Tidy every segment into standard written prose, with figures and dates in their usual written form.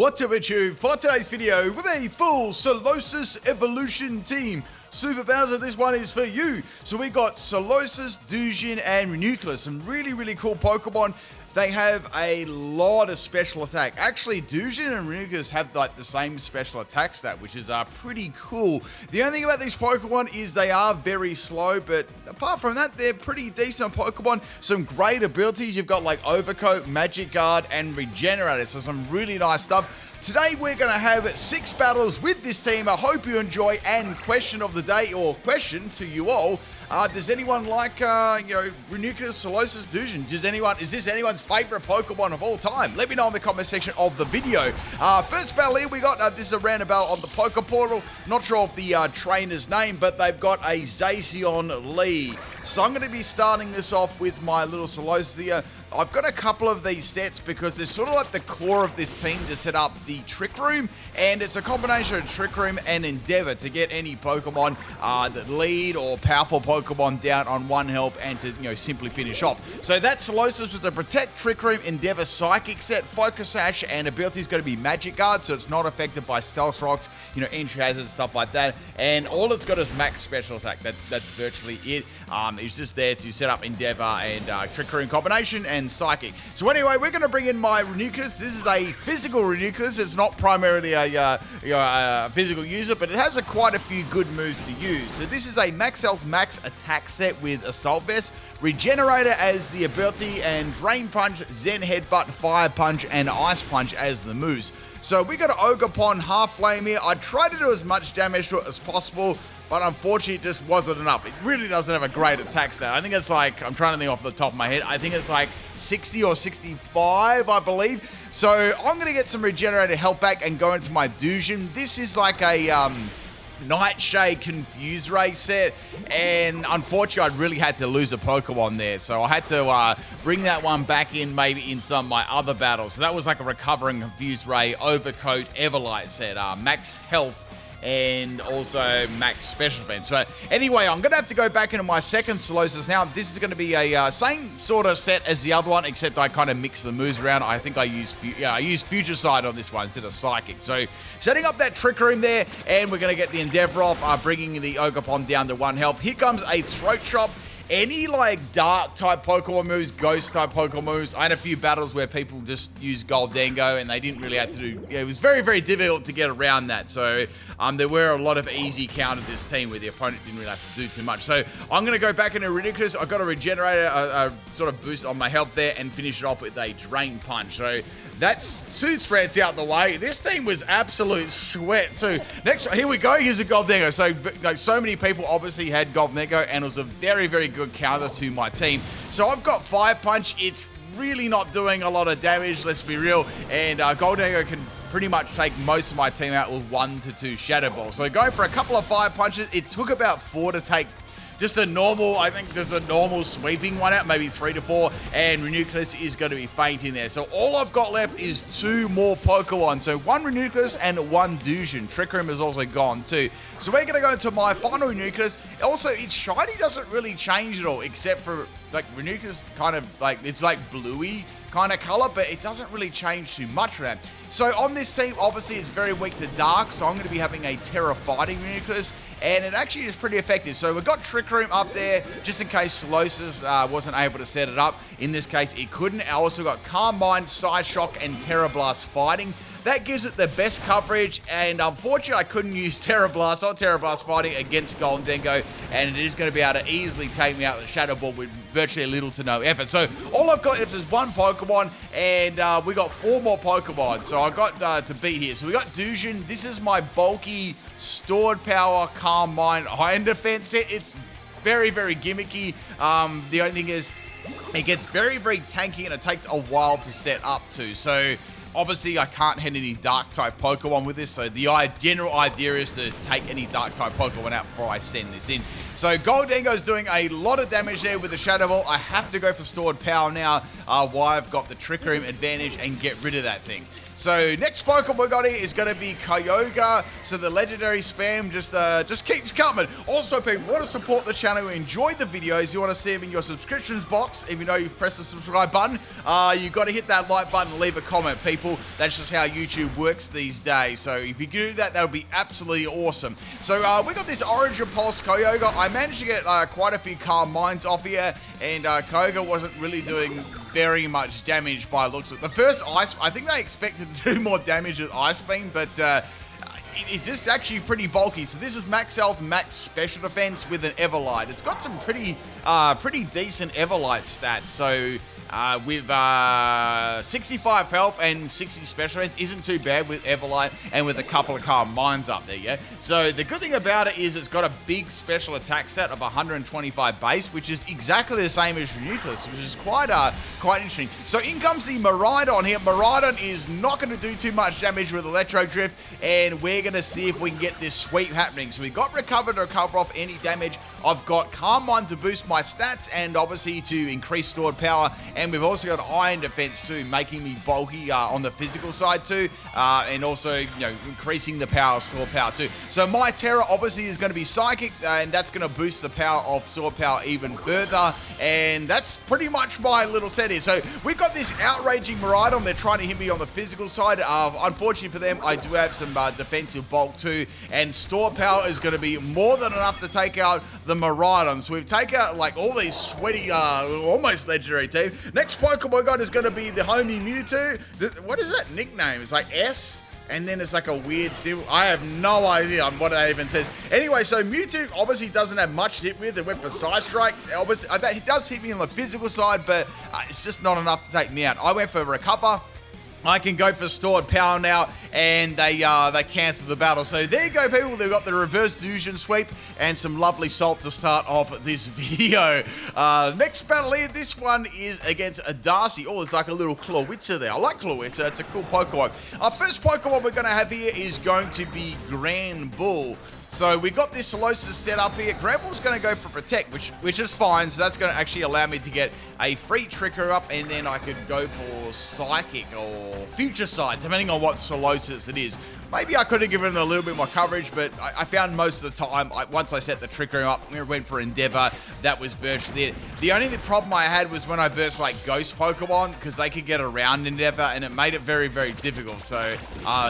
What's up, YouTube? For today's video, with a full Solosis evolution team. Super Bowser, this one is for you. So we got Solosis, Duosion, and Reuniclus. Some really cool Pokemon. They have a lot of special attack. Actually, Duosion and Reuniclus have like the same special attack stat, which is pretty cool. The only thing about these Pokemon is they are very slow, but apart from that, they're pretty decent Pokemon. Some great abilities. You've got like Overcoat, Magic Guard, and Regenerator. So some really nice stuff. Today we're going to have 6 battles with this team. I hope you enjoy. And question of the day, or question to you all, does anyone like, Reuniclus, Solosis, Duosion? Is this anyone's favorite Pokemon of all time? Let me know in the comment section of the video. First battle here, we got, this is a random battle on the Poke Portal. Not sure of the trainer's name, but they've got a Zacian Lee. So I'm going to be starting this off with my little Solosis here. I've got a couple of these sets because they're sort of like the core of this team to set up the Trick Room, and it's a combination of Trick Room and Endeavor to get any Pokemon that lead or powerful Pokemon down on 1 health and to simply finish off. So that's Solosis with the Protect, Trick Room, Endeavor, Psychic set, Focus Sash, and ability is going to be Magic Guard, so it's not affected by Stealth Rocks, entry hazards, stuff like that. And all it's got is max special attack. That's virtually it. It's just there to set up Endeavor and Trick Room combination and Psychic. So anyway, we're going to bring in my Reuniclus. This is a physical Reuniclus. It's not primarily a physical user, but it has quite a few good moves to use. So this is a max health, max attack set with Assault Vest, Regenerator as the ability, and Drain Punch, Zen Headbutt, Fire Punch, and Ice Punch as the moves. So we got an Ogerpon Half Flame here. I tried to do as much damage to it as possible, but unfortunately it just wasn't enough. It really doesn't have a great attack stat. I think it's like, I'm trying to think off the top of my head, I think it's like 60 or 65, I believe. So I'm going to get some Regenerated health back and go into my Duosion. This is like a Nightshade Confuse Ray set, and unfortunately I really had to lose a Pokemon there, so I had to bring that one back in maybe in some of my other battles. So that was like a Recovering Confuse Ray, Overcoat, Everlight set, max health, and also max special defense. But anyway, I'm going to have to go back into my second Solosis now. This is going to be a same sort of set as the other one, except I kind of mix the moves around. I think I use Future Sight on this one instead of Psychic. So setting up that Trick Room there, and we're going to get the Endeavor off, bringing the Ogerpon down to 1 health. Here comes a Throat Chop. Any like dark type Pokemon moves, ghost type Pokemon moves. I had a few battles where people just used Goldengo and they didn't really have to do, it was very difficult to get around that. So there were a lot of easy counters this team where the opponent didn't really have to do too much. So I'm going to go back into Reuniclus. I've got a Regenerator, a sort of boost on my health there, and finish it off with a Drain Punch. So that's 2 threats out the way. This team was absolute sweat. So next, here we go. Here's a Goldengo. So many people obviously had Goldengo, and it was a very good counter to my team. So I've got Fire Punch. It's really not doing a lot of damage, let's be real. And Goldengo can pretty much take most of my team out with 1 to 2 Shadow Balls. So going for a couple of Fire Punches. It took about 4 to take just a normal, I think just a normal sweeping one out, maybe 3 to 4, and Reuniclus is going to be fainting there. So all I've got left is 2 more Pokemon. So 1 Reuniclus and 1 Duosion. Trick Room is also gone too. So we're going to go into my final Reuniclus. Also, its shiny doesn't really change at all, except for like Reuniclus kind of like, it's like bluey kind of color, but it doesn't really change too much for that. So on this team, obviously it's very weak to dark, so I'm going to be having a Terra Fighting Reuniclus, and it actually is pretty effective. So we've got Trick Room up there, just in case Solosis wasn't able to set it up. In this case, it couldn't. I also got Calm Mind, Side Shock, and Terra Blast Fighting. That gives it the best coverage, and unfortunately I couldn't use Terra Blast or Terra Blast Fighting against Goldengo, and it is going to be able to easily take me out with the Shadow Ball with virtually little to no effort. So all I've got is 1 Pokemon, and we got 4 more Pokemon, so I got to beat here. So we got Duosion. This is my bulky Stored Power, Calm Mind, High End Defense set. It's very gimmicky. The only thing is it gets very tanky, and it takes a while to set up too. So obviously, I can't hit any Dark-type Pokemon with this, so the general idea is to take any Dark-type Pokemon out before I send this in. So Goldengo's doing a lot of damage there with the Shadow Ball. I have to go for Stored Power now while I've got the Trick Room advantage and get rid of that thing. So next Pokemon we got here is going to be Kyogre. So the legendary spam just keeps coming. Also, people, want to support the channel, enjoy the videos, you want to see them in your subscriptions box, even though you've pressed the subscribe button, you got to hit that like button and leave a comment, people. That's just how YouTube works these days. So if you do that, that would be absolutely awesome. So we got this Orange Pulse Kyogre. I managed to get quite a few Calm Minds off here, and Kyogre wasn't really doing very much damage by looks of it. The first Ice, I think they expected to do more damage with Ice Beam, but it's just actually pretty bulky. So this is max health, max special defense with an Everlight. It's got some pretty decent Everlight stats. So with 65 health and 60 special defense isn't too bad with Everlight and with a couple of Calm Minds up there, yeah? So the good thing about it is it's got a big special attack stat of 125 base, which is exactly the same as Reuniclus, which is quite interesting. So in comes the Miraidon here. Miraidon is not going to do too much damage with Electro Drift, and we're going to see if we can get this sweep happening. So we've got Recover to recover off any damage. I've got Calm Mind to boost my stats and obviously to increase stored power, and we've also got Iron Defense too, making me bulky on the physical side too, and also, you know, increasing the power, stored power too. So my Terra obviously is going to be Psychic, and that's going to boost the power of stored power even further, and that's pretty much my little set here. So we've got this outraging Miraidon. They're trying to hit me on the physical side. Unfortunately for them, I do have some defensive bulk too, and stored power is going to be more than enough to take out the Miraidon. So we've taken out like all these sweaty, almost legendary team. Next Pokemon I got is going to be the homie Mewtwo. What is that nickname? It's like S, and then it's like a weird symbol. I have no idea on what that even says. Anyway, so Mewtwo obviously doesn't have much to hit with. It went for Side Strike. Obviously, it does hit me on the physical side, but it's just not enough to take me out. I went for Recover. I can go for stored power now, and they cancel the battle. So there you go, people. They've got the reverse Duosion sweep and some lovely salt to start off this video. Next battle here, this one is against a Darcy. Oh, it's like a little Clawitzer there. I like Clawitzer. It's a cool Pokemon. Our first Pokemon we're going to have here is going to be Grand Bull. So we got this Solosis set up here. Grand Bull's going to go for Protect, which is fine. So that's going to actually allow me to get a free Trigger up, and then I could go for Psychic or Future Sight, depending on what Solosis it is. Maybe I could have given it a little bit more coverage, but I found most of the time, once I set the Trigger up, we went for Endeavor, that was virtually it. The only problem I had was when I versed like Ghost Pokemon, because they could get around Endeavor, and it made it very, very difficult. So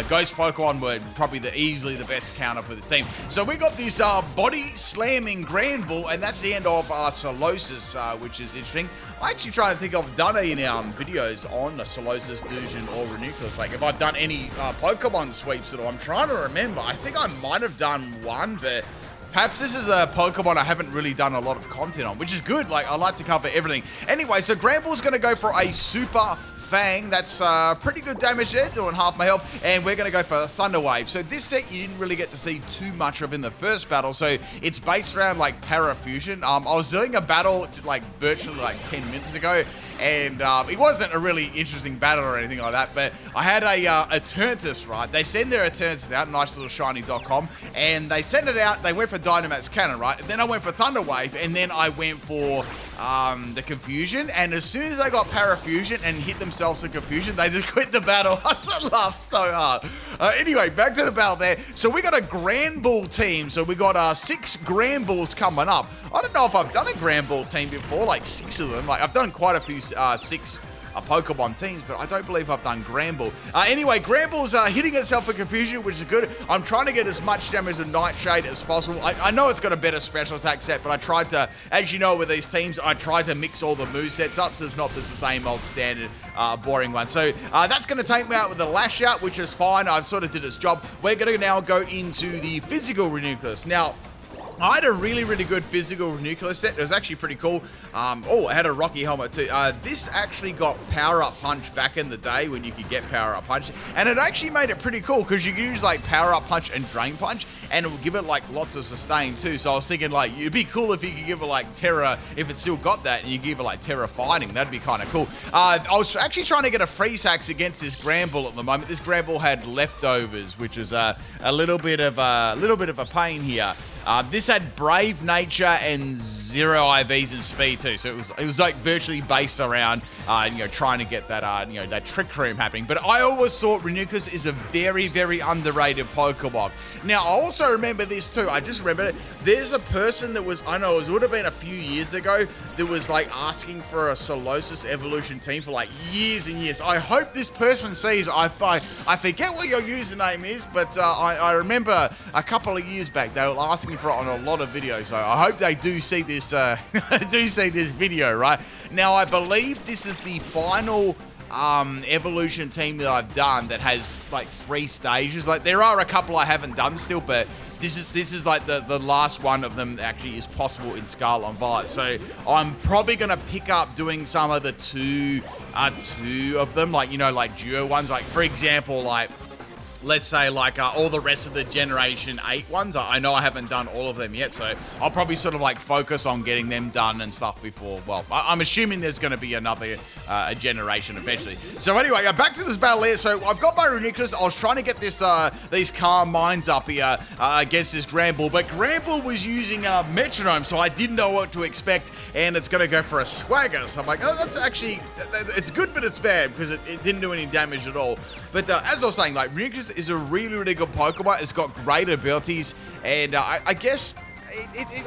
Ghost Pokemon were probably easily the best counter for this team. So we got this body slamming Grand Bull, and that's the end of Solosis, which is interesting. I actually try to think I've done any videos on the Solosis, Duosion, or Reuniclus. Like if I've done any Pokemon sweeps at all. I'm trying to remember. I think I might have done one, but perhaps this is a Pokemon I haven't really done a lot of content on, which is good. Like I like to cover everything. Anyway, so Grand Bull's going to go for a Super Fang. That's pretty good damage there, doing half my health, and we're going to go for Thunder Wave. So this set you didn't really get to see too much of in the first battle, so it's based around like Parafusion. I was doing a battle like virtually like 10 minutes ago, and it wasn't a really interesting battle or anything like that, but I had a Eternatus, right? They send their Eternatus out, nice little shiny.com, and they sent it out. They went for Dynamax Cannon, right? And then I went for Thunder Wave, and then I went for the Confusion, and as soon as they got Parafusion and hit themselves in Confusion, they just quit the battle. I laughed so hard. Anyway, back to the battle there. So we got a Grand Bull team. So we got 6 Grand Bulls coming up. I don't know if I've done a Grand Bull team before, like 6 of them. Like I've done quite a few 6 Pokemon teams, but I don't believe I've done Grand Bull. Anyway, Grand Bull's hitting itself for Confusion, which is good. I'm trying to get as much damage with Nightshade as possible. I know it's got a better special attack set, but I tried to, as you know with these teams, I tried to mix all the movesets up, so it's not just the same old standard boring one. So that's going to take me out with the Lash Out, which is fine. I've sort of did its job. We're going to now go into the physical Reuniclus. Now, I had a really, really good physical Reuniclus set. It was actually pretty cool. Oh, I had a Rocky helmet too. This actually got Power Up Punch back in the day when you could get Power Up Punch. And it actually made it pretty cool because you could use like Power Up Punch and Drain Punch, and it would give it like lots of sustain too. So I was thinking like, it'd be cool if you could give it like Terra, if it still got that, and you give it like Terra Fighting. That'd be kind of cool. I was actually trying to get a Freeze Hacks against this Grand Bull at the moment. This Grand Bull had Leftovers, which is a little bit of a pain here. This had Brave Nature and 0 IVs and speed too. So it was like virtually based around, trying to get that, that Trick Room happening. But I always thought Reuniclus is a very, very underrated Pokemon. Now, I also remember this too. I just remember it. There's a person that was, I know it would have been a few years ago, that was like asking for a Solosis evolution team for like years and years. I hope this person sees. I forget what your username is, but I remember a couple of years back they were asking for it on a lot of videos. So I hope they do see this. Do see this video, right? Now I believe this is the final evolution team that I've done that has like 3 stages. Like there are a couple I haven't done still, but this is like the last one of them that actually is possible in Scarlet and Violet. So I'm probably gonna pick up doing some of the two of them, like like duo ones. Like for example, like let's say like all the rest of the Generation 8 ones. I know I haven't done all of them yet, so I'll probably sort of like focus on getting them done and stuff before, well, I'm assuming there's going to be another generation eventually. So anyway, back to this battle here. So I've got my Reuniclus. I was trying to get this these calm minds up here against this Granbull, but Granbull was using Metronome, so I didn't know what to expect, and it's going to go for a Swagger. So I'm like, oh, that's actually, it's good, but it's bad because it didn't do any damage at all. But as I was saying, like Reuniclus is a really, really good Pokemon. It's got great abilities, and I guess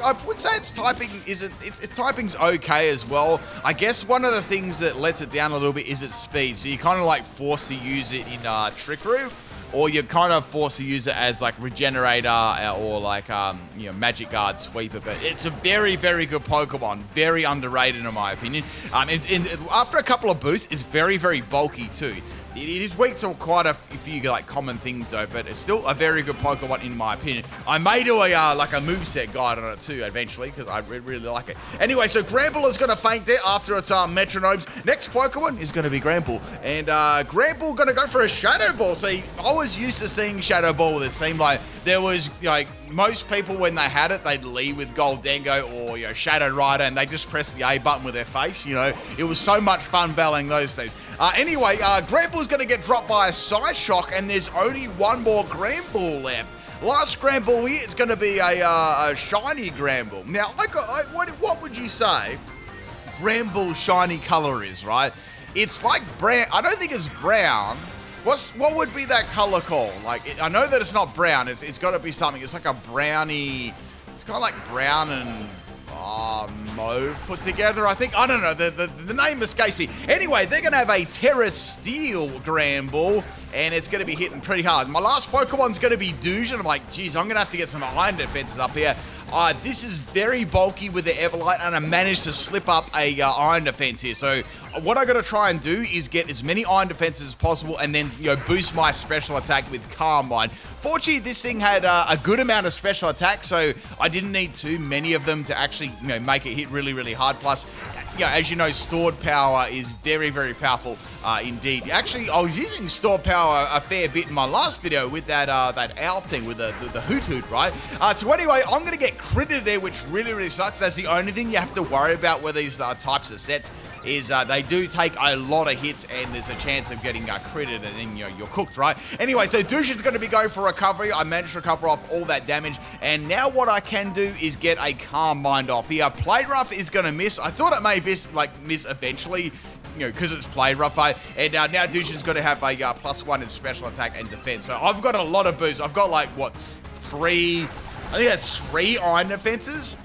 I would say its typing its typing's okay as well. I guess one of the things that lets it down a little bit is its speed. So you're kind of like forced to use it in Trick Room, or you're kind of forced to use it as like Regenerator or like Magic Guard Sweeper. But it's a very, very good Pokemon, very underrated in my opinion. After a couple of boosts, it's very, very bulky too. It is weak to quite a few like common things though, but it's still a very good Pokemon in my opinion. I may do a like a moveset guide on it too eventually because I really like it. Anyway, so Granbull is going to faint there after its Metronomes. Next Pokemon is going to be Granbull, and Granbull going to go for a Shadow Ball. See, I was used to seeing Shadow Ball. It seemed like there was like most people when they had it, they'd lead with Goldengo or Shadow Rider, and they just press the A button with their face. It was so much fun battling those things. Anyway, Granbull's going to get dropped by a Psyshock, and there's only one more Granbull left. Last Granbull here is going to be a shiny Granbull. Now, what would you say Granbull's shiny color is, right? It's like brown. I don't think it's brown. What would be that color called? Like, I know that it's not brown. It's got to be something. It's like a brownie. It's kind of like brown and mauve put together, I think. I don't know. The name escapes me. Anyway, they're going to have a Terra Steel Granbull, and it's going to be hitting pretty hard. My last Pokemon's going to be Duosion. I'm like, geez, I'm going to have to get some iron defenses up here. This is very bulky with the Everlight, and I managed to slip up a iron defense here. So what I'm going to try and do is get as many iron defenses as possible, and then boost my special attack with Calm Mind. Fortunately, this thing had a good amount of special attack, so I didn't need too many of them to actually make it hit really, really hard. Plus, as you know, stored power is very, very powerful indeed. Actually, I was using stored power a fair bit in my last video with that owl thing with the Hoot Hoot, right? So anyway, I'm going to get critted there, which really, really sucks. That's the only thing you have to worry about with these types of sets is they do take a lot of hits, and there's a chance of getting critted, and then you're cooked, right? Anyway, so Duosion's going to be going for recovery. I managed to recover off all that damage, and now what I can do is get a Calm Mind off here. Play Rough is going to miss. I thought it may miss eventually, because it's Play Rough, and now Duosion's going to have a +1 in special attack and defense. So I've got a lot of boosts. I've got like, what, 3... I think that's 3 iron defenses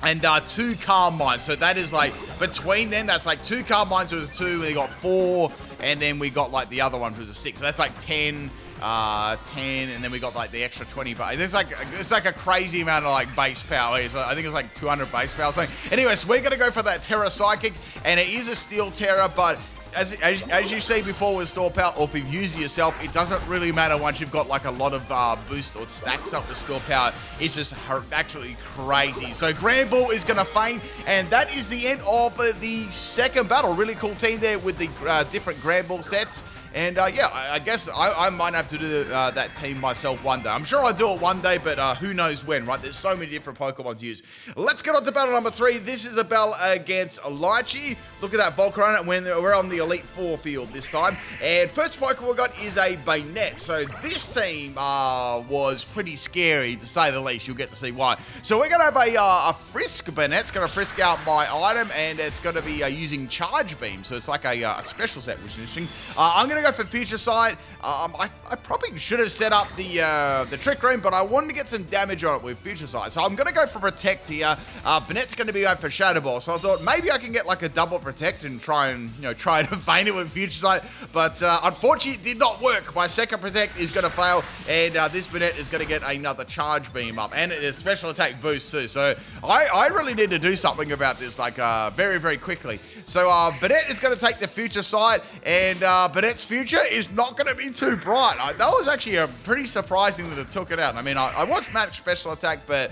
and 2 Calm Minds. So that is like, between them, that's like 2 Calm Minds was 2, we got 4, and then we got like the other one was a 6. So that's like 10, and then we got like the extra 20. But it's like a crazy amount of like base power here. So I think it's like 200 base power. So anyway, so we're going to go for that Terra Psychic, and it is a Steel Terra, but as you see before with store power, or if you've used it yourself, it doesn't really matter once you've got like a lot of boost or stacks up to store power. It's just actually crazy. So Granbull is going to faint, and that is the end of the second battle. Really cool team there with the different Granbull sets. And yeah, I guess I might have to do that team myself one day. I'm sure I'll do it one day, but who knows when, right? There's so many different Pokemon to use. Let's get on to battle number 3. This is a battle against Lychee. Look at that Volcarona. We're on the Elite Four field this time. And first Pokemon we got is a Banette. So this team was pretty scary, to say the least. You'll get to see why. So we're going to have a Frisk Banette. It's going to frisk out my item, and it's going to be using Charge Beam. So it's like a special set, which is interesting. I'm going to go for Future Sight. I probably should have set up the Trick Room, but I wanted to get some damage on it with Future Sight. So I'm going to go for Protect here. Banette's going to be going for Shadow Ball. So I thought maybe I can get like a double Protect and try and evade it with Future Sight. But unfortunately, it did not work. My second Protect is going to fail, and this Banette is going to get another Charge Beam up, and a special attack boost too. So I really need to do something about this, like very, very quickly. So Banette is going to take the Future Sight, and Banette's future is not going to be too bright. That was actually pretty surprising that it took it out. I mean, I was match special attack, but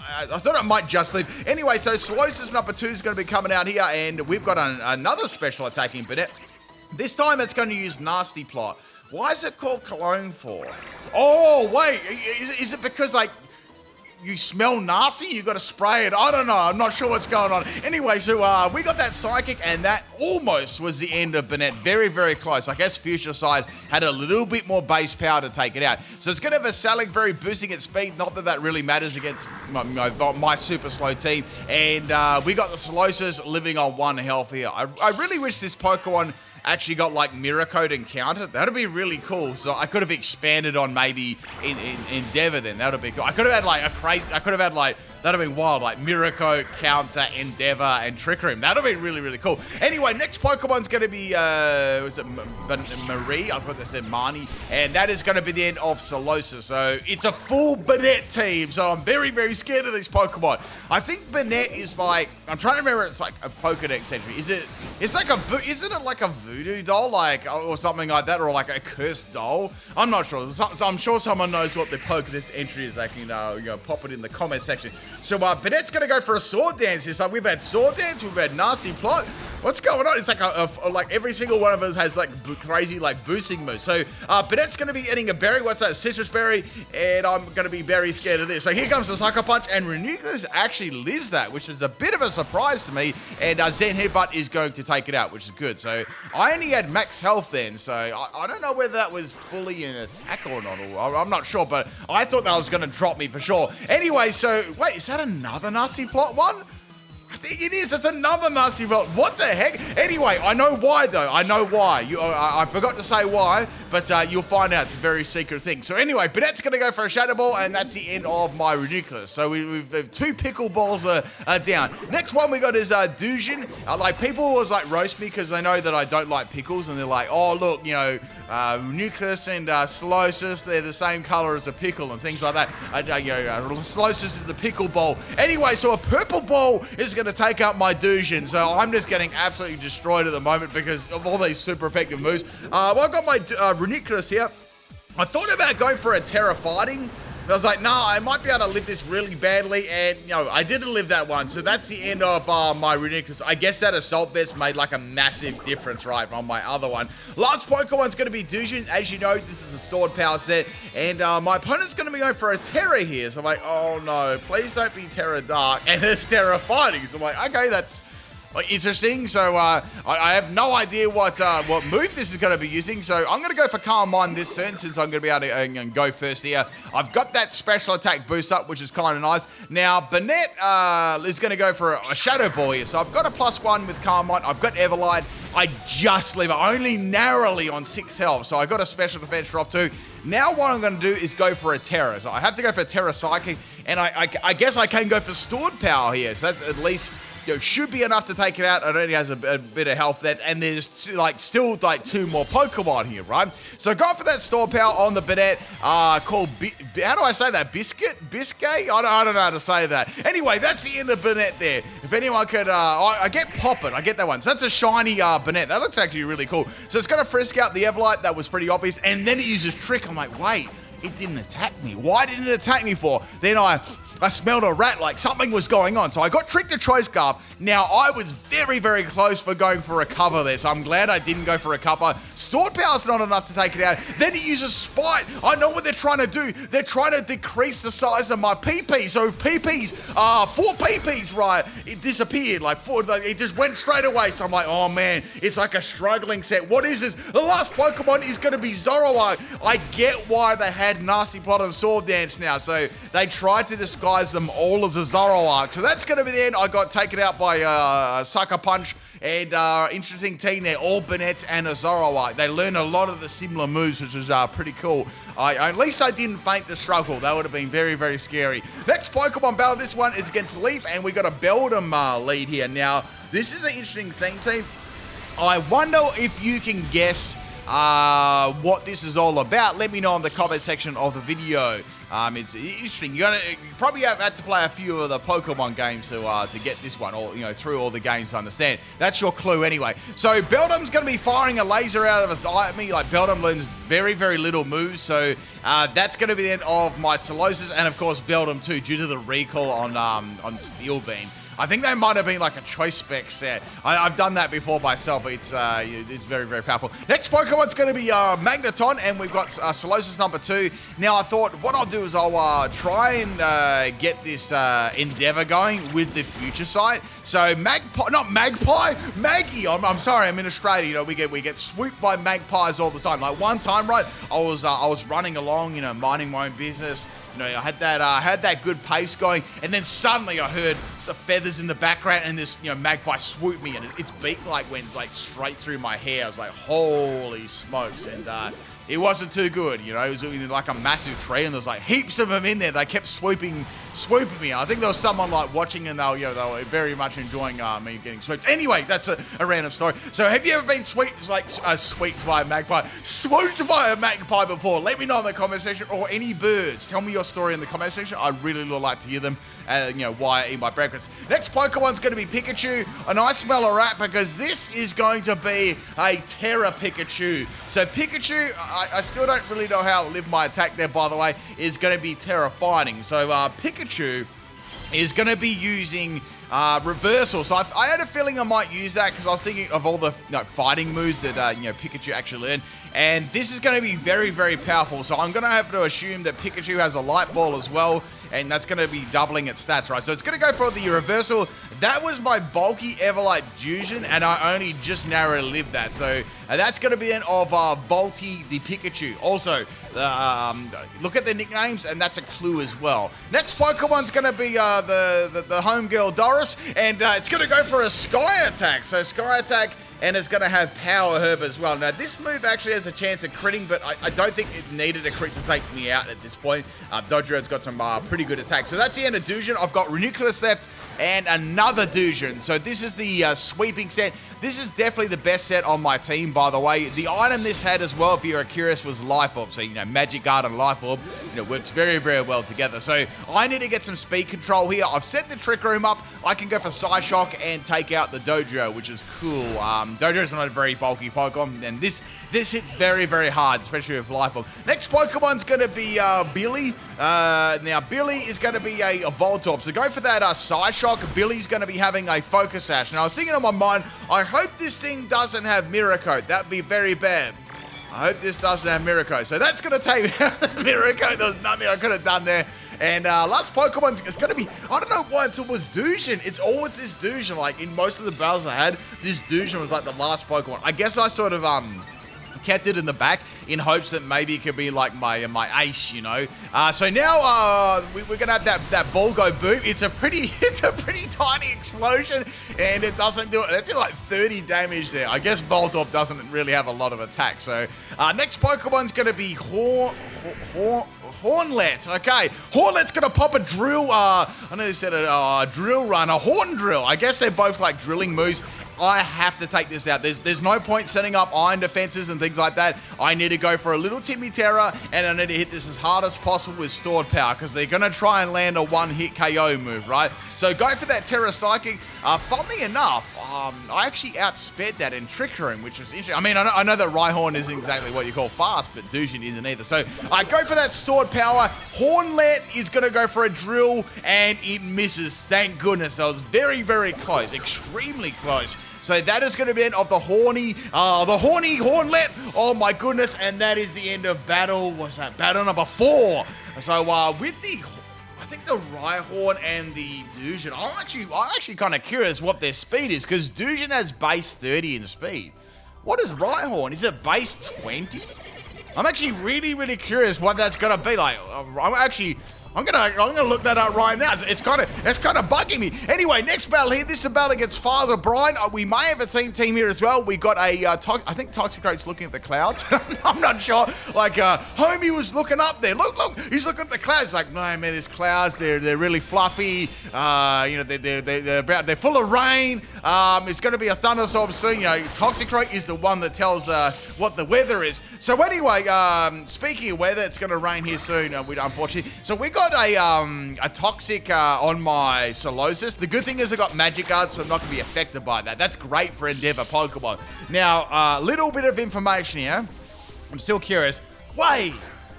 I thought it might just leave. Anyway, so Solosis number 2 is going to be coming out here, and we've got another special attacking Banette. This time it's going to use Nasty Plot. Why is it called Cologne for? Oh, wait, is it because, like, you smell nasty, you got to spray it? I don't know, I'm not sure what's going on. Anyway, so we got that Psychic, and that almost was the end of Banette. Very, very close. I guess Future Sight had a little bit more base power to take it out. So it's going to have a Saligberry boosting its speed. Not that really matters against my super slow team. And we got the Solosis living on 1 health here. I really wish this Pokemon actually got like Mirror Code Encounter. That'd be really cool. So I could have expanded on maybe in Endeavor then. That'd be cool. I could have had like that'd have been wild, like Mirror Code, Counter, Endeavor, and Trick Room. That'd have been really, really cool. Anyway, next Pokemon's going to be, was it Marie? I thought they said Marnie. And that is going to be the end of Solosis. So it's a full Banette team. So I'm very, very scared of these Pokemon. I think Banette is like, I'm trying to remember, it's like a Pokedex entry. Isn't it like a voodoo doll, like, or something like that, or like a cursed doll? I'm not sure. So I'm sure someone knows what the Pokedex entry is. They can, pop it in the comment section. So Banette's gonna go for a Sword Dance here. So we've had Sword Dance, we've had Nasty Plot. What's going on? It's like like every single one of us has like crazy like boosting moves. So Banette's gonna be getting a berry. What's that? Citrus Berry, and I'm gonna be very scared of this. So here comes the Sucker Punch, and Reuniclus actually lives that, which is a bit of a surprise to me. And Zen Headbutt is going to take it out, which is good. So I only had max health then, so I don't know whether that was fully an attack or not. I'm not sure, but I thought that was going to drop me for sure. Anyway, so wait, is that another Nasty Plot one? I think it is. It's another Nasty Plot. What the heck? Anyway, I know why, though. I know why. I forgot to say why, but you'll find out. It's a very secret thing. So anyway, Banette's going to go for a Shadow Ball, and that's the end of my Reuniclus. So we've 2 Pickle Balls are down. Next one we got is Duosion. Like, people always like roast me because they know that I don't like pickles, and they're like, oh, look, Reuniclus and Solosis, they're the same color as a pickle and things like that. Solosis is the Pickle Ball. Anyway, so a Purple Ball is going to take out my Duosion, so I'm just getting absolutely destroyed at the moment because of all these super effective moves. Well, I've got my Reuniclus here. I thought about going for a Terra Fighting, but I was like, nah, I might be able to live this really badly, and, I didn't live that one, so that's the end of my Reuniclus. I guess that Assault Vest made, like, a massive difference, right, on my other one. Last Pokemon's going to be Duosion. As you know, this is a stored power set, and my opponent's going to be going for a Terra here, so I'm like, oh, no, please don't be Terra Dark, and it's Terra Fighting, so I'm like, okay, that's interesting. So I have no idea what move this is going to be using. So I'm going to go for Calm Mind this turn since I'm going to be able to go first here. I've got that special attack boost up, which is kind of nice. Now, Banette is going to go for a Shadow Ball here. So I've got a +1 with Calm Mind. I've got Everlight. I just live only narrowly on 6 health. So I got a special defense drop too. Now what I'm going to do is go for a Terra. So I have to go for a Terra Psychic. And I guess I can go for Stored Power here. So that's at least should be enough to take it out. It only has a bit of health there, and there's still 2 more Pokemon here, right? So go for that Store Power on the Banette, called, how do I say that? Biscuit? I don't know how to say that. Anyway, that's the end of Banette there. If anyone could, I get Poppin', I get that one. So that's a shiny Banette. That looks actually really cool. So it's going to frisk out the Everlight, that was pretty obvious, and then it uses Trick. I'm like, wait. it didn't attack me. Why didn't it attack me for? Then I smelled a rat, like something was going on. So I got tricked to Choice Scarf. Now, I was very, very close for going for a cover there, so I'm glad I didn't go for a cover. Stored Power's not enough to take it out. Then he uses Spite. I know what they're trying to do. They're trying to decrease the size of my PP. So PPs, 4 PPs, right, it disappeared. Like, it just went straight away. So I'm like, oh man, it's like a struggling set. What is this? The last Pokemon is going to be Zoroark. I get why they had Nasty Plot and Sword Dance now. So they tried to disguise them all as a Zoroark. So that's going to be the end. I got taken out by Sucker Punch. And interesting team there, all Banette and a Zoroark. They learned a lot of the similar moves, which was pretty cool. At least I didn't faint the struggle. That would have been very, very scary. Next Pokemon battle, this one is against Leaf, and we got a Beldum lead here. Now, this is an interesting thing, team. I wonder if you can guess what this is all about. Let me know in the comment section of the video. It's interesting. You probably have had to play a few of the Pokemon games to get this one, or through all the games to understand. That's your clue anyway. So Beldum's going to be firing a laser out of his eye at me. Like, Beldum learns very, very little moves, so that's going to be the end of my Solosis, and of course Beldum too, due to the recall on Steel Beam. I think they might have been like a choice spec set. I've done that before myself. It's very, very powerful. Next Pokemon's going to be Magneton, and we've got Solosis number 2. Now, I thought what I'll do is I'll try and get this endeavor going with the future sight. So Magpie, not Magpie, Maggie. I'm sorry, I'm in Australia. We get swooped by magpies all the time. Like one time, right? I was running along, minding my own business. I had that good pace going, and then suddenly I heard some feathers in the background, and this magpie swooped me, and its beak went straight through my hair. I was like, holy smokes! And it wasn't too good. It was like a massive tree, and there was like heaps of them in there. They kept swooping me. I think there was someone watching, and they were very much enjoying me getting swooped. Anyway, that's a random story. So have you ever been swooped by a magpie? Swooped by a magpie before? Let me know in the comment section, or any birds. Tell me your story in the comment section. I really would like to hear them. Why I eat my breakfast. Next Pokemon's going to be Pikachu, and I smell a rat because this is going to be a Terra Pikachu. So Pikachu, I still don't really know how to live my attack there, by the way, is going to be Terra Fighting. So Pikachu is going to be using Reversal. So I had a feeling I might use that because I was thinking of all the fighting moves that Pikachu actually learned. And this is going to be very, very powerful. So I'm going to have to assume that Pikachu has a Light Ball as well, and that's going to be doubling its stats, right? So it's going to go for the Reversal. That was my bulky Everlight Duosion, and I only just narrowly lived that. So that's going to be an of Volty the Pikachu. Also, look at their nicknames, and that's a clue as well. Next Pokemon's going to be the homegirl Doris, and it's going to go for a Sky Attack. So Sky Attack, and it's going to have Power Herb as well. Now, this move actually has a chance of critting, but I don't think it needed a crit to take me out at this point. Dodgero's got some pretty good attacks. So that's the end of Duosion. I've got Reuniclus left and another Duosion. So this is the sweeping set. This is definitely the best set on my team, by the way. The item this had as well, if you're curious, was Life Orb. So, Magic Guard and Life Orb, works very, very well together. So I need to get some speed control here. I've set the Trick Room up. I can go for Psyshock and take out the Dojo, which is cool. Dojo's not a very bulky Pokemon, and this hits very, very hard, especially with Life Orb. Next Pokemon's going to be Billy. Now, Billy is going to be a Voltorb. So go for that Psyshock. Billy's going to be having a Focus Sash. Now, I was thinking on my mind, I hope this thing doesn't have Mirror Coat. That'd be very bad. I hope this doesn't have Mirror Coat. So that's going to take me out of the Mirror Coat. There was nothing I could have done there. And last Pokemon's going to be, I don't know why it was Duosion. It's always this Duosion. Like, in most of the battles I had, this Duosion was like the last Pokemon. I guess I sort of kept it in the back in hopes that maybe it could be like my ace, So now we're gonna have that ball go boom. It's a pretty tiny explosion, and it doesn't do it. It did like 30 damage there. I guess Voltorb doesn't really have a lot of attack. So next Pokemon's gonna be Hornlet. Okay, Hornlet's gonna pop a drill. I know you said a drill run, a Horn Drill. I guess they're both like drilling moves. I have to take this out. There's no point setting up iron defenses and things like that. I need to go for a little Timmy Terra, and I need to hit this as hard as possible with Stored Power, because they're going to try and land a one-hit KO move, right? So go for that Terra Psychic. Funnily enough, I actually outsped that in Trick Room, which was interesting. I mean, I know that Rhyhorn isn't exactly what you call fast, but Duosion isn't either. So I go for that stored power. Hornlet is going to go for a drill, and it misses. Thank goodness. That was very, very close. Extremely close. So that is going to be the end of the horny Hornlet. Oh my goodness. And that is the end of battle. What's that? Battle number 4. So with I think the Rhyhorn and the Duosion, I'm actually kind of curious what their speed is, because Duosion has base 30 in speed. What is Rhyhorn? Is it base 20? I'm actually really, really curious what that's gonna be like. I'm gonna look that up right now. It's kind of bugging me. Anyway, next battle here. This is the battle against Father Brian. We may have a team here as well. We got a I think Toxicrate's looking at the clouds. I'm not sure. Like Homie was looking up there. Look, he's looking at the clouds. Like, no man, there's clouds. They're really fluffy. You know, they're full of rain. It's gonna be a thunderstorm soon. You know, Toxicrate is the one that tells what the weather is. So anyway, speaking of weather, it's gonna rain here soon. Unfortunately, so we got a Toxic on my Solosis. The good thing is I got Magic Guard, so I'm not going to be affected by that. That's great for Endeavor Pokemon. Now, little bit of information here. I'm still curious. Wait,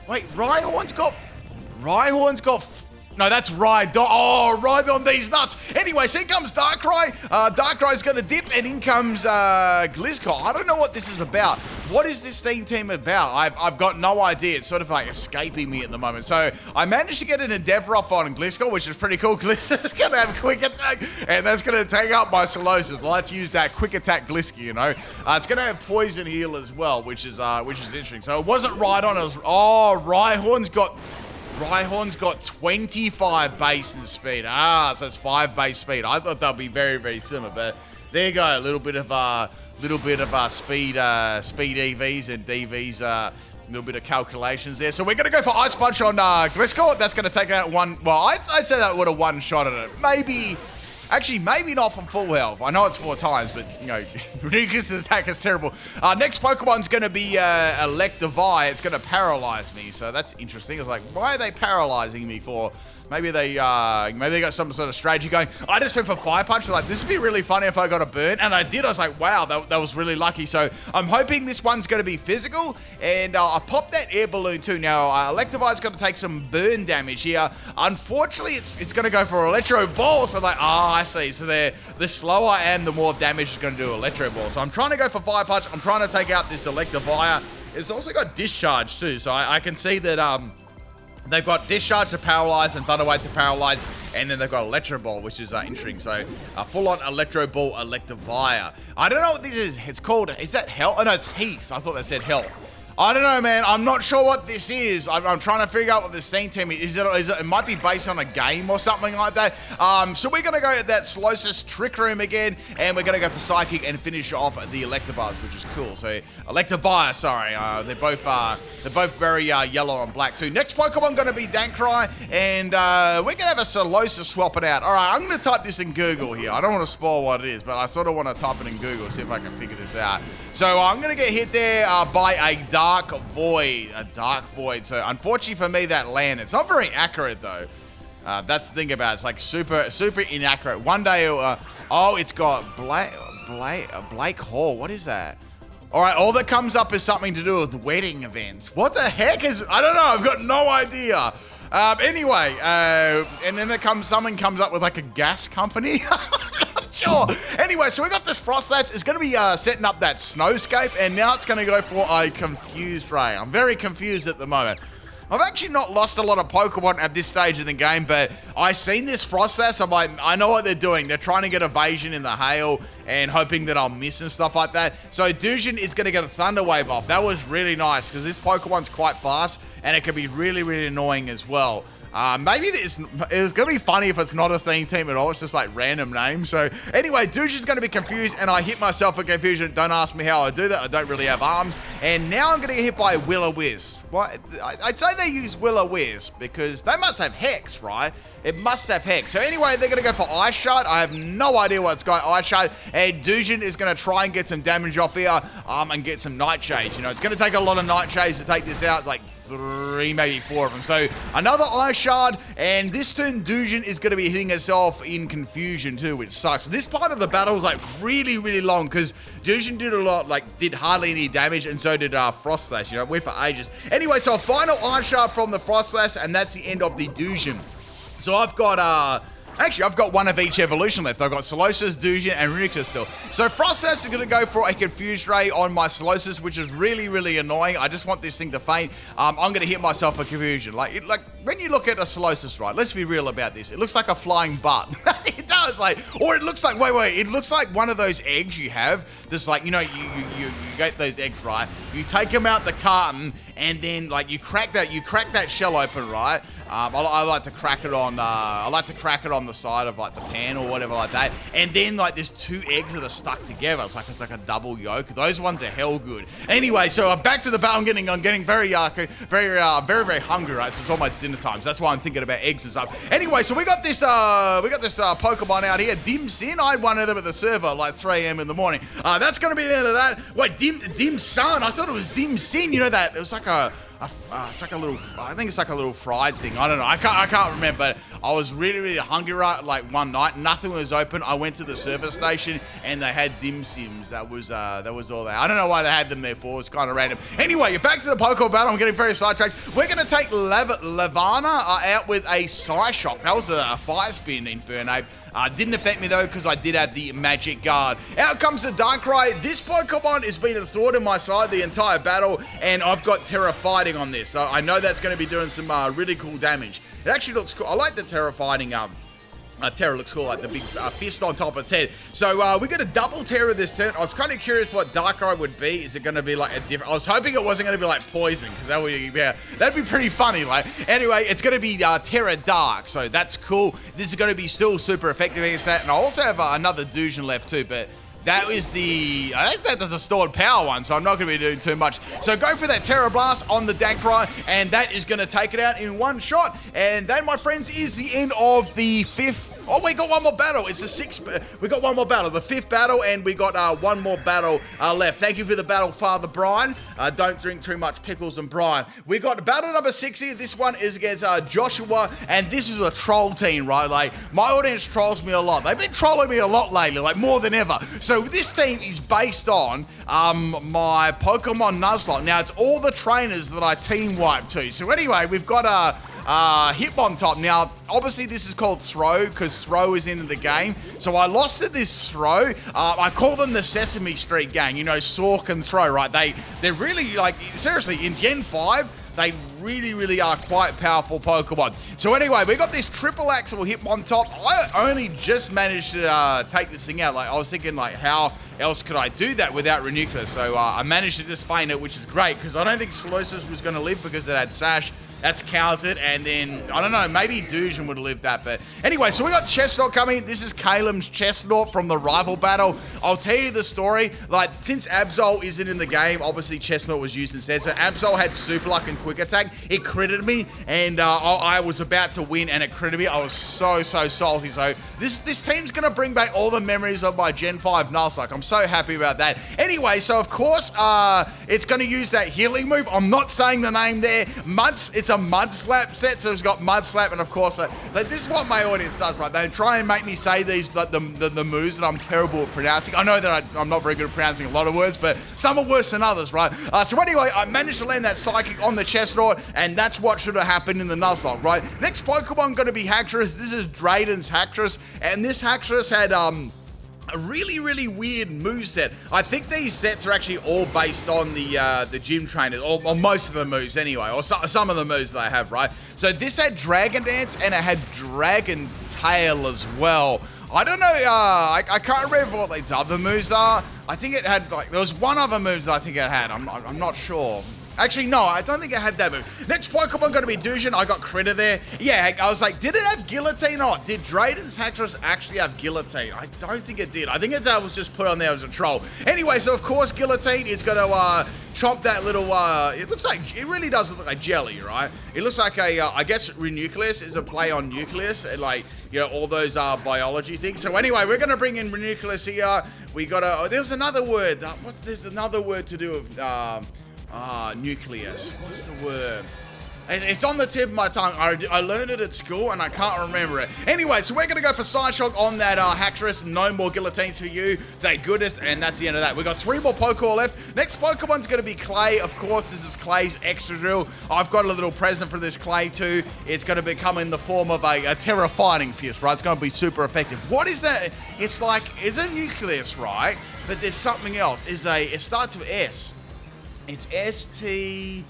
Rhyhorn's got... No, that's Rhydon. Oh, Rhydon these nuts. Anyway, so here comes Darkrai. Darkrai's going to dip, and in comes Gliscor. I don't know what this is about. What is this team about? I've got no idea. It's sort of like escaping me at the moment. So I managed to get an Endeavor off on Gliscor, which is pretty cool. Gliscor's going to have quick attack, and that's going to take out my Solosis. Let's use that quick attack Gliscor, you know. It's going to have poison heal as well, which is interesting. So it wasn't Rhydon. It was Rhyhorn's got 25 base and speed. So it's 5 base speed. I thought that'd be very, very similar, but there you go. A little bit of speed EVs and DVs. A little bit of calculations there. So we're going to go for Ice Punch on Gliscor. That's going to take out one. Well, I'd say that would have one shot at it. Maybe not from full health. I know it's 4 times, but, you know, Reuniclus' attack is terrible. Next Pokemon's going to be Electivire. It's going to paralyze me, so that's interesting. It's like, why are they paralyzing me for? Maybe they got some sort of strategy going. I just went for Fire Punch. Like, this would be really funny if I got a burn, and I did. I was like, wow, that was really lucky. So I'm hoping this one's going to be physical, and I popped that air balloon too. Now, Electivire's going to take some burn damage here. Unfortunately, it's going to go for Electro Ball. So like, I see. So the slower and the more damage is going to do Electro Ball. So I'm trying to go for Fire Punch. I'm trying to take out this Electivire. It's also got Discharge too, so I can see that they've got Discharge to paralyze and Thunder Wave to paralyze, and then they've got Electro Ball, which is interesting. So full-on Electro Ball Electivire. I don't know what this is. It's called, is that Health? Oh no, it's Heath. I thought that said Health. I don't know, man. I'm not sure what this is. I'm trying to figure out what this team is. It might be based on a game or something like that. So we're going to go at that Solosis Trick Room again, and we're going to go for Psychic and finish off the Electivires, which is cool. So Electivire, sorry. They're both very yellow and black too. Next Pokemon going to be Darkrai, and we're going to have a Solosis swap it out. All right, I'm going to type this in Google here. I don't want to spoil what it is, but I sort of want to type it in Google, see if I can figure this out. So I'm going to get hit there by a Dark Void. So unfortunately for me, that land. It's not very accurate though. That's the thing about it. It's like super inaccurate. One day, it's got Blake Hall. What is that? All right, all that comes up is something to do with wedding events. What the heck is? I don't know. I've got no idea. Anyway, and then someone comes up with like a gas company. Sure. Anyway, so we got this Frostlass. It's going to be setting up that Snowscape, and now it's going to go for a Confused Ray. I'm very confused at the moment. I've actually not lost a lot of Pokemon at this stage of the game, but I seen this Frostlass. I'm like, I know what they're doing. They're trying to get evasion in the hail and hoping that I'll miss and stuff like that. So Duosion is going to get a Thunder Wave off. That was really nice because this Pokemon's quite fast, and it can be really, really annoying as well. Maybe it's going to be funny if it's not a team at all. It's just like random names. So anyway, Duosion's going to be confused, and I hit myself with confusion. Don't ask me how I do that. I don't really have arms. And now I'm going to get hit by Will-O-Wisp. What? I'd say they use Will-O-Wisp because they must have Hex, right? It must have Hex. So anyway, they're going to go for Ice Shard. I have no idea what's going on. Ice Shard. And Duosion is going to try and get some damage off here and get some Nightshades. You know, it's going to take a lot of Nightshades to take this out. Like 3, maybe 4 of them. So another Ice Shard, and this turn Duosion is going to be hitting herself in Confusion too, which sucks. This part of the battle was like really, really long because Duosion did a lot, like did hardly any damage, and so did Frost Slash, you know, went for ages. Anyway, so a final Ice Shard from the Frost Slash, and that's the end of the Duosion. So I've got, actually, I've got one of each evolution left. I've got Solosis, Duosion, and Reuniclus still. So Frost Slash is going to go for a Confuse Ray on my Solosis, which is really, really annoying. I just want this thing to faint. I'm going to hit myself a Confusion. Like when you look at a Solosis, right, let's be real about this. It looks like a flying butt. It does, like, or it looks like, wait, it looks like one of those eggs you have. That's like, you know, you get those eggs, right? You take them out the carton, and then like you crack that shell open, right? I like to crack it on. I like to crack it on the side of like the pan or whatever like that, and then like there's two eggs that are stuck together. It's like a double yolk. Those ones are hell good. Anyway, so back to the battle. I'm getting very hungry, right? So it's almost dinner time. So that's why I'm thinking about eggs and stuff. Anyway, so we got this Pokemon out here, Dim Sin. I had one of them at the server like 3 a.m. in the morning. That's gonna be the end of that. Wait, Dim Sun. I thought it was Dim Sin. You know that it was like it's like a little, I think it's like a little fried thing. I don't know. I can't remember. But I was really, really hungry, right? Like one night, nothing was open. I went to the service station and they had dim sims. That was all there. I don't know why they had them there for. It's kind of random. Anyway, back to the Pokemon battle. I'm getting very sidetracked. We're going to take Lavana out with a Psyshock. That was a Fire Spin Infernape. Didn't affect me though because I did have the Magic Guard. Out comes the Darkrai. This Pokemon has been a thorn in my side the entire battle, and I've got Terra Fighting on this. So I know that's going to be doing some really cool damage. It actually looks cool. I like the Terra Fighting. Terra looks cool, like the big fist on top of its head. So we got a double Terra this turn. I was kind of curious what Darkrai would be. Is it going to be like a different? I was hoping it wasn't going to be like Poison, because that would, yeah, that'd be pretty funny. Like anyway, it's going to be Terra Dark, so that's cool. This is going to be still super effective against that. And I also have another Duosion left too, but that is the, I think that does a stored power one, so I'm not going to be doing too much. So go for that Terra Blast on the Darkrai, and that is going to take it out in one shot. And that, my friends, is the end of the 5th. Oh, we got one more battle. It's the 6th. We got one more battle. The 5th battle, and we got one more battle left. Thank you for the battle, Father Brian. Don't drink too much pickles and brine. We got battle number 6 here. This one is against Joshua, and this is a troll team, right? Like, my audience trolls me a lot. They've been trolling me a lot lately, like more than ever. So this team is based on my Pokemon Nuzlocke. Now, it's all the trainers that I team wipe to. So anyway, we've got Hitmontop. Now, obviously this is called Throw because Throw is into the game. So I lost to this Throw. I call them the Sesame Street gang. You know, Sork and Throw, right? They're really, like, seriously, in Gen 5, they really, really are quite powerful Pokemon. So anyway, we got this triple Axle Hitmontop. I only just managed to take this thing out. Like, I was thinking, like, how else could I do that without Reuniclus? So I managed to just feint it, which is great, because I don't think Solosis was going to live because it had Sash. That's counted, and then, I don't know, maybe Duosion would have lived that, but anyway, so we got Chestnut coming. This is Caleb's Chestnut from the rival battle. I'll tell you the story. Like, since Absol isn't in the game, obviously Chestnut was used instead, so Absol had Super Luck and Quick Attack. It critted me, and I was about to win, and it critted me. I was so salty, so this team's gonna bring back all the memories of my Gen 5 Nuzlocke. I'm so happy about that. Anyway, so of course, it's gonna use that healing move. I'm not saying the name there. It's a Mud Slap set, so it's got Mud Slap, and of course, this is what my audience does, right? They try and make me say these, like, the moves that I'm terrible at pronouncing. I know that I'm not very good at pronouncing a lot of words, but some are worse than others, right? So anyway, I managed to land that Psychic on the Chestnut, and that's what should have happened in the Nuzlocke, right? Next Pokemon going to be Haxorus. This is Drayden's Haxorus, and this Haxorus had, a really, really weird moveset. I think these sets are actually all based on the gym trainers, or most of the moves anyway, or some of the moves that I have, right? So this had Dragon Dance, and it had Dragon Tail as well. I don't know, I can't remember what these other moves are. I think it had, like, there was one other move that I think it had. I'm not sure. Actually, no, I don't think I had that move. Next Pokemon going to be Duosion. I got Critter there. Yeah, I was like, did it have Guillotine or not? Did Drayden's Haxorus actually have Guillotine? I don't think it did. I think that was just put on there as a troll. Anyway, so of course, Guillotine is going to chomp that little, it looks like, it really does look like jelly, right? It looks like a, I guess Reuniclus is a play on Nucleus, and like, you know, all those biology things. So anyway, we're going to bring in Reuniclus here. We got there's another word. There's another word to do with, nucleus. What's the word? It's on the tip of my tongue. I learned it at school and I can't remember it. Anyway, so we're going to go for Psyshock on that Haxorus. No more guillotines for you. Thank goodness. And that's the end of that. We've got 3 more Pokeball left. Next Pokemon's going to be Clay. Of course, this is Clay's Extra Drill. I've got a little present for this Clay too. It's going to become in the form of a terrifying fist, right? It's going to be super effective. What is that? It's like, it's a nucleus, right? But there's something else. It starts with S. It's ST...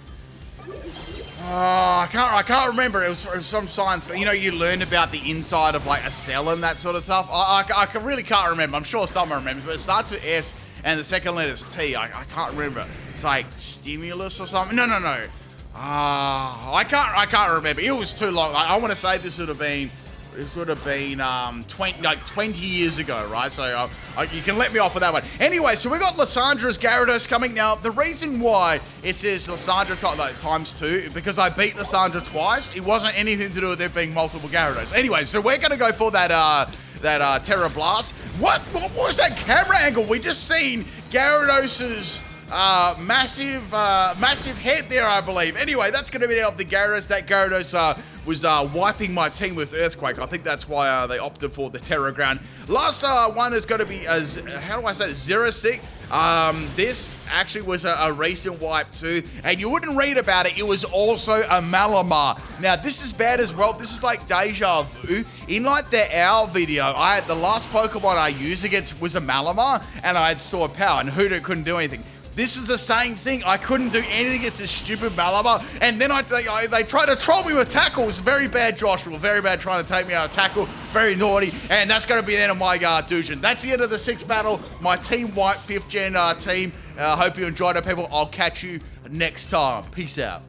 I can't remember. It was some science. You know, you learn about the inside of like a cell and that sort of stuff. I really can't remember. I'm sure someone remembers, but it starts with S and the second letter is T. I can't remember. It's like stimulus or something. No. I can't remember. It was too long. I want to say this would have been 20 years ago, right? So you can let me off with that one. Anyway, so we got Lysandra's Gyarados coming. Now, the reason why it says Lysandra times 2, because I beat Lysandra twice. It wasn't anything to do with there being multiple Gyarados. Anyway, so we're going to go for that Terra Blast. What was that camera angle? We just seen Gyarados's massive head there, I believe. Anyway, that's going to be out of the Gyarados. That Gyarados was wiping my team with Earthquake. I think that's why they opted for the Terra Ground. Last one is going to be, how do I say it? Xerosic. This actually was a recent wipe too, and you wouldn't read about it. It was also a Malamar. Now, this is bad as well. This is like deja vu. In like the Owl video, the last Pokemon I used against was a Malamar, and I had stored power, and Hoodoo couldn't do anything. This is the same thing. I couldn't do anything against this stupid Malamar. And then they tried to troll me with tackles. Very bad, Joshua. Very bad trying to take me out of tackle. Very naughty. And that's going to be the end of my Duosion. That's the end of the 6th battle. My Team White 5th Gen team. Hope you enjoyed it, people. I'll catch you next time. Peace out.